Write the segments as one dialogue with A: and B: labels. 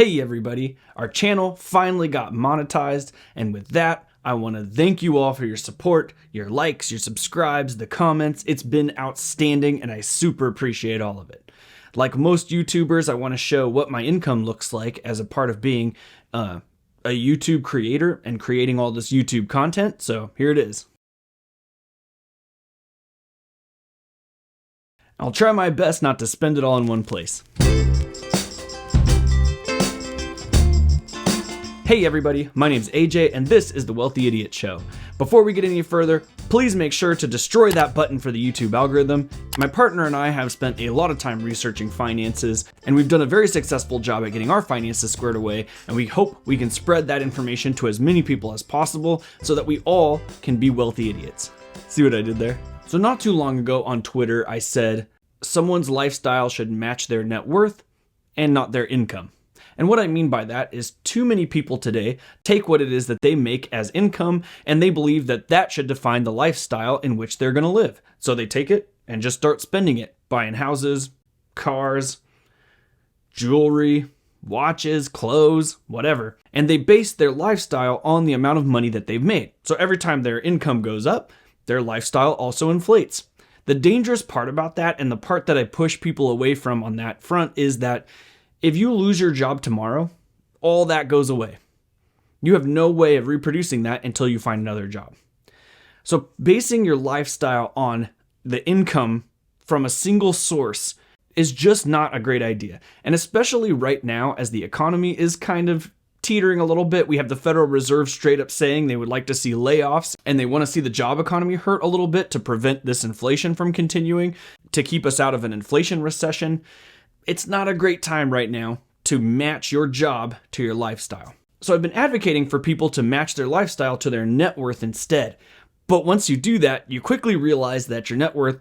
A: Hey everybody, our channel finally got monetized, and with that, I want to thank you all for your support, your likes, your subscribes, the comments. It's been outstanding and I super appreciate all of it. Like most YouTubers, I want to show what my income looks like as a part of being a YouTube creator and creating all this YouTube content, so here it is. I'll try my best not to spend it all in one place. Hey everybody, my name's AJ and this is The Wealthy Idiot Show. Before we get any further, please make sure to destroy that button for the YouTube algorithm. My partner and I have spent a lot of time researching finances, and we've done a very successful job at getting our finances squared away, and we hope we can spread that information to as many people as possible so that we all can be wealthy idiots. See what I did there? So not too long ago on Twitter, I said, someone's lifestyle should match their net worth and not their income. And what I mean by that is too many people today take what it is that they make as income and they believe that that should define the lifestyle in which they're going to live. So they take it and just start spending it, buying houses, cars, jewelry, watches, clothes, whatever. And they base their lifestyle on the amount of money that they've made. So every time their income goes up, their lifestyle also inflates. The dangerous part about that, and the part that I push people away from on that front, is that if you lose your job tomorrow, all that goes away. You have no way of reproducing that until you find another job. So basing your lifestyle on the income from a single source is just not a great idea. And especially right now, as the economy is kind of teetering a little bit, we have the Federal Reserve straight up saying they would like to see layoffs and they want to see the job economy hurt a little bit to prevent this inflation from continuing, to keep us out of an inflation recession. It's not a great time right now to match your job to your lifestyle. So I've been advocating for people to match their lifestyle to their net worth instead. But once you do that, you quickly realize that your net worth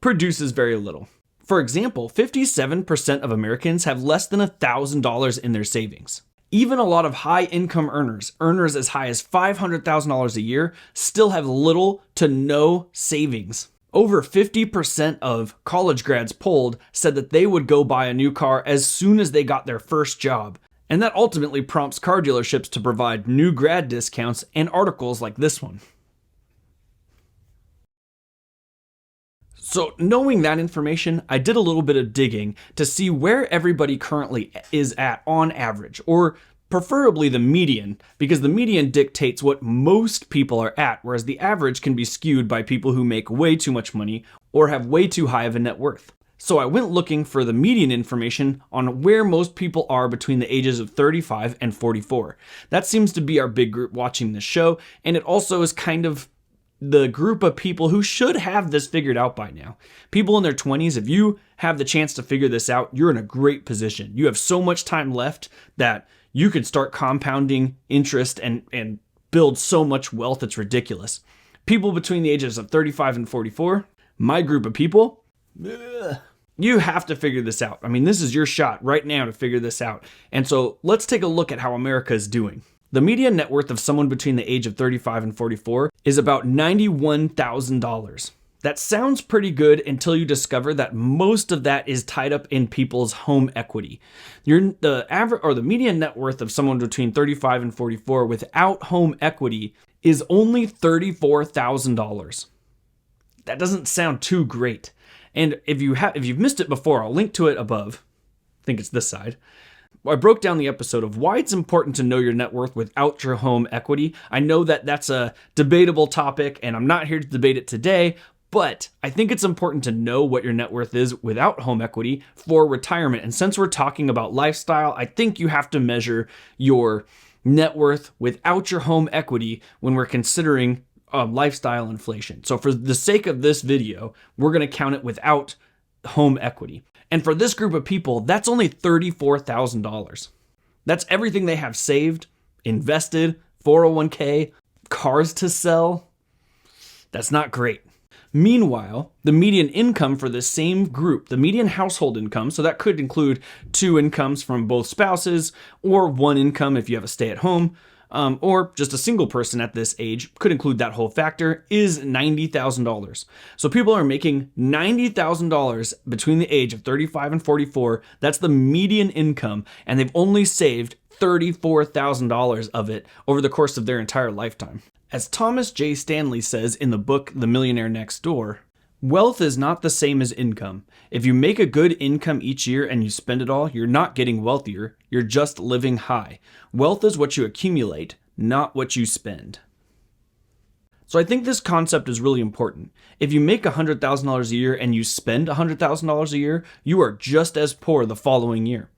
A: produces very little. For example, 57% of Americans have less than $1,000 in their savings. Even a lot of high income earners as high as $500,000 a year, still have little to no savings. Over 50% of college grads polled said that they would go buy a new car as soon as they got their first job. And that ultimately prompts car dealerships to provide new grad discounts and articles like this one. So knowing that information, I did a little bit of digging to see where everybody currently is at on average, or preferably the median, because the median dictates what most people are at, whereas the average can be skewed by people who make way too much money or have way too high of a net worth. So I went looking for the median information on where most people are between the ages of 35 and 44. That seems to be our big group watching this show, and it also is kind of the group of people who should have this figured out by now. People in their 20s, if you have the chance to figure this out, you're in a great position. You have so much time left that you could start compounding interest and build so much wealth, it's ridiculous. People between the ages of 35 and 44, my group of people, you have to figure this out. I mean, this is your shot right now to figure this out. And so let's take a look at how America is doing. The median net worth of someone between the age of 35 and 44 is about $91,000. That sounds pretty good until you discover that most of that is tied up in people's home equity. The average or the median net worth of someone between 35 and 44 without home equity is only $34,000. That doesn't sound too great. And if you've missed it before, I'll link to it above. I think it's this side. I broke down the episode of why it's important to know your net worth without your home equity. I know that that's a debatable topic, and I'm not here to debate it today, but I think it's important to know what your net worth is without home equity for retirement. And since we're talking about lifestyle, I think you have to measure your net worth without your home equity when we're considering lifestyle inflation. So for the sake of this video, we're going to count it without home equity. And for this group of people, that's only $34,000. That's everything they have saved, invested, 401k, cars to sell. That's not great. Meanwhile, the median income for the same group, the median household income, so that could include two incomes from both spouses or one income if you have a stay-at-home or just a single person at this age, could include that whole factor, is $90,000. So people are making $90,000 between the age of 35 and 44. That's the median income, and they've only saved $34,000 of it over the course of their entire lifetime. As Thomas J. Stanley says in the book The Millionaire Next Door, wealth is not the same as income. If you make a good income each year and you spend it all, you're not getting wealthier, you're just living high. Wealth is what you accumulate, not what you spend. So I think this concept is really important. If you make $100,000 a year and you spend $100,000 a year, you are just as poor the following year.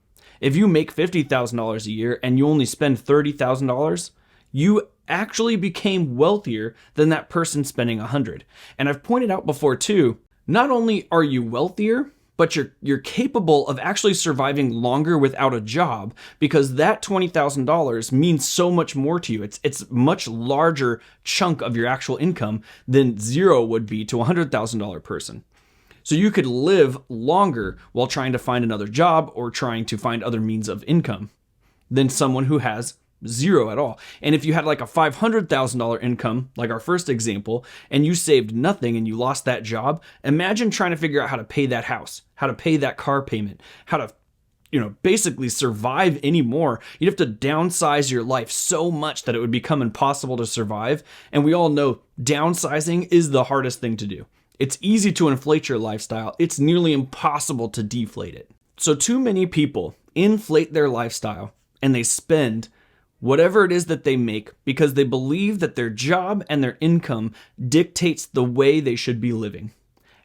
A: If you make $50,000 a year and you only spend $30,000, you actually became wealthier than that person spending $100,000. And I've pointed out before too, not only are you wealthier, but you're capable of actually surviving longer without a job, because that $20,000 means so much more to you. It's much larger chunk of your actual income than zero would be to a $100,000 person. So you could live longer while trying to find another job or trying to find other means of income than someone who has zero at all. And if you had like a $500,000 income, like our first example, and you saved nothing and you lost that job, imagine trying to figure out how to pay that house, how to pay that car payment, how to, basically survive anymore. You'd have to downsize your life so much that it would become impossible to survive. And we all know downsizing is the hardest thing to do. It's easy to inflate your lifestyle. It's nearly impossible to deflate it. So too many people inflate their lifestyle and they spend whatever it is that they make because they believe that their job and their income dictates the way they should be living.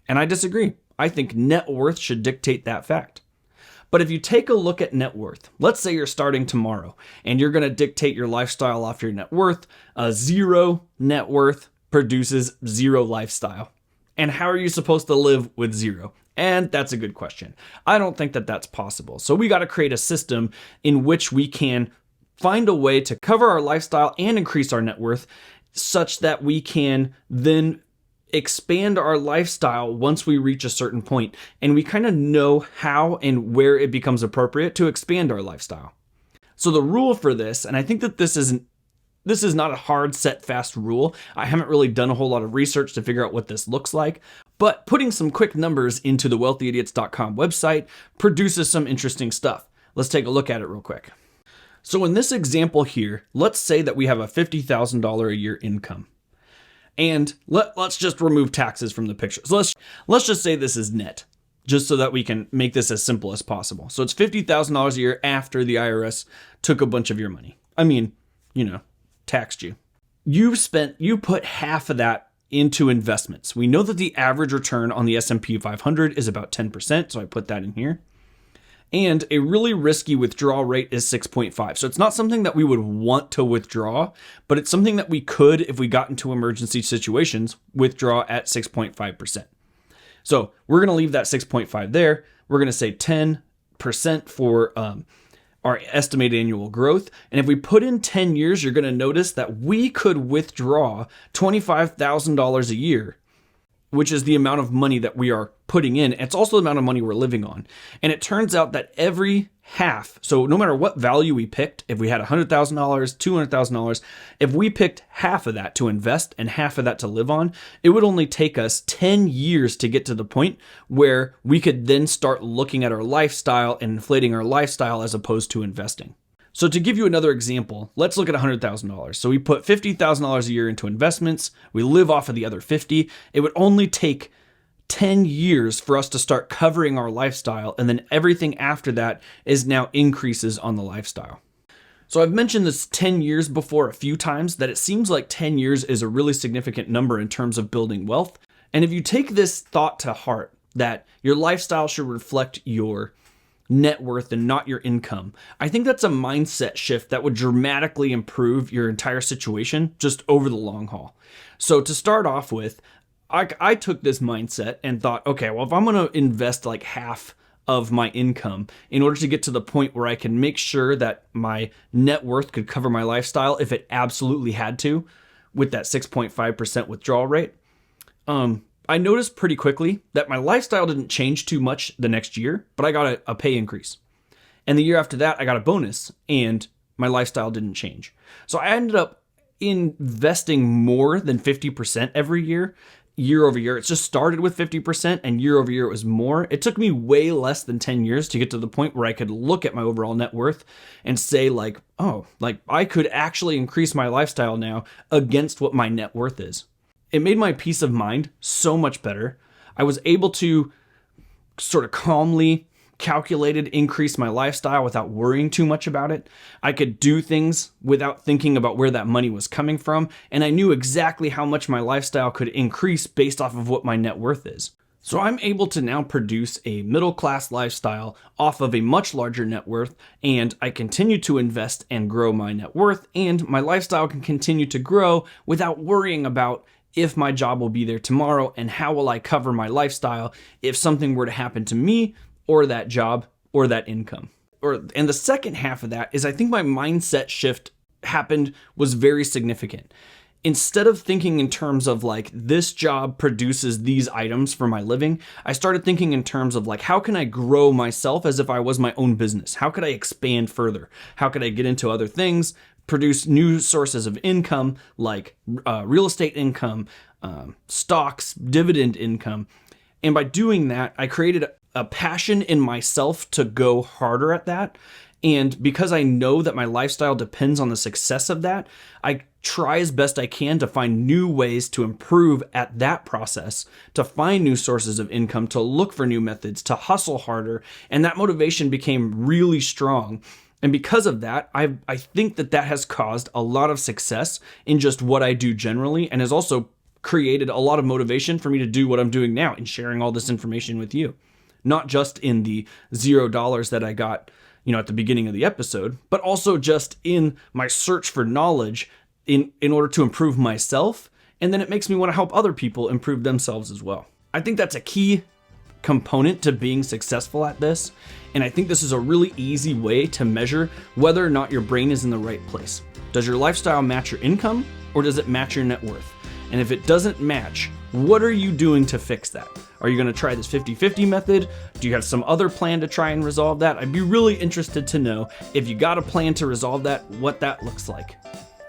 A: And I disagree. I think net worth should dictate that fact. But if you take a look at net worth, let's say you're starting tomorrow and you're going to dictate your lifestyle off your net worth. Zero net worth produces zero lifestyle. And how are you supposed to live with zero? And that's a good question. I don't think that that's possible. So we got to create a system in which we can find a way to cover our lifestyle and increase our net worth such that we can then expand our lifestyle once we reach a certain point. And we kind of know how and where it becomes appropriate to expand our lifestyle. So the rule for this, and I think that this is not a hard, set, fast rule. I haven't really done a whole lot of research to figure out what this looks like, but putting some quick numbers into the wealthyidiots.com website produces some interesting stuff. Let's take a look at it real quick. So in this example here, let's say that we have a $50,000 a year income. And let's just remove taxes from the picture. So let's just say this is net, just so that we can make this as simple as possible. So it's $50,000 a year after the IRS took a bunch of your money. I mean, taxed you. You put half of that into investments. We know that the average return on the S&P 500 is about 10%, so I put that in here. And a really risky withdrawal rate is 6.5. So it's not something that we would want to withdraw, but it's something that we could, if we got into emergency situations, withdraw at 6.5%. So we're going to leave that 6.5 there. We're going to say 10% for our estimated annual growth. And if we put in 10 years, you're going to notice that we could withdraw $25,000 a year, which is the amount of money that we are putting in. It's also the amount of money we're living on. And it turns out that every half, so no matter what value we picked, if we had $100,000, $200,000, if we picked half of that to invest and half of that to live on, it would only take us 10 years to get to the point where we could then start looking at our lifestyle and inflating our lifestyle as opposed to investing. So to give you another example, let's look at $100,000. So we put $50,000 a year into investments. We live off of the other 50. It would only take 10 years for us to start covering our lifestyle. And then everything after that is now increases on the lifestyle. So I've mentioned this 10 years before a few times, that it seems like 10 years is a really significant number in terms of building wealth. And if you take this thought to heart, that your lifestyle should reflect your net worth and not your income, I think that's a mindset shift that would dramatically improve your entire situation just over the long haul. So to start off with, I took this mindset and thought, okay, well, if I'm going to invest like half of my income in order to get to the point where I can make sure that my net worth could cover my lifestyle if it absolutely had to, with that 6.5% withdrawal rate, I noticed pretty quickly that my lifestyle didn't change too much the next year, but I got a pay increase. And the year after that, I got a bonus, and my lifestyle didn't change. So I ended up investing more than 50% every year over year. It just started with 50% and year over year it was more. It took me way less than 10 years to get to the point where I could look at my overall net worth and say like, oh, like I could actually increase my lifestyle now against what my net worth is. It made my peace of mind so much better. I was able to sort of calmly calculated increase my lifestyle without worrying too much about it. I could do things without thinking about where that money was coming from, and I knew exactly how much my lifestyle could increase based off of what my net worth is. So I'm able to now produce a middle-class lifestyle off of a much larger net worth, and I continue to invest and grow my net worth, and my lifestyle can continue to grow without worrying about if my job will be there tomorrow and how will I cover my lifestyle if something were to happen to me or that job, or that income. And the second half of that is I think my mindset shift was very significant. Instead of thinking in terms of like, this job produces these items for my living, I started thinking in terms of like, how can I grow myself as if I was my own business? How could I expand further? How could I get into other things, produce new sources of income like real estate income, stocks, dividend income? And by doing that, I created a passion in myself to go harder at that. And because I know that my lifestyle depends on the success of that, I try as best I can to find new ways to improve at that process, to find new sources of income, to look for new methods, to hustle harder. And that motivation became really strong. And because of that, I think that has caused a lot of success in just what I do generally, and has also created a lot of motivation for me to do what I'm doing now and sharing all this information with you. Not just in the $0 that I got, at the beginning of the episode, but also just in my search for knowledge in order to improve myself. And then it makes me want to help other people improve themselves as well. I think that's a key component to being successful at this. And I think this is a really easy way to measure whether or not your brain is in the right place. Does your lifestyle match your income, or does it match your net worth? And if it doesn't match, what are you doing to fix that? Are you going to try this 50-50 method? Do you have some other plan to try and resolve that? I'd be really interested to know if you got a plan to resolve that, what that looks like.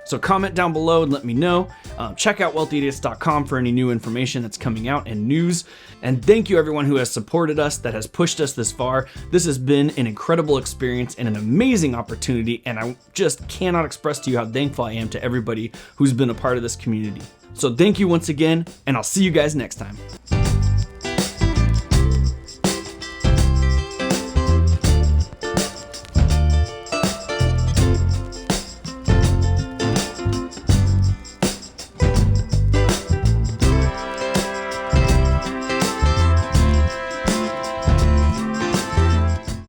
A: So comment down below and let me know. Check out wealthyidiots.com for any new information that's coming out and news. And thank you everyone who has supported us, that has pushed us this far. This has been an incredible experience and an amazing opportunity. And I just cannot express to you how thankful I am to everybody who's been a part of this community. So thank you once again, and I'll see you guys next time.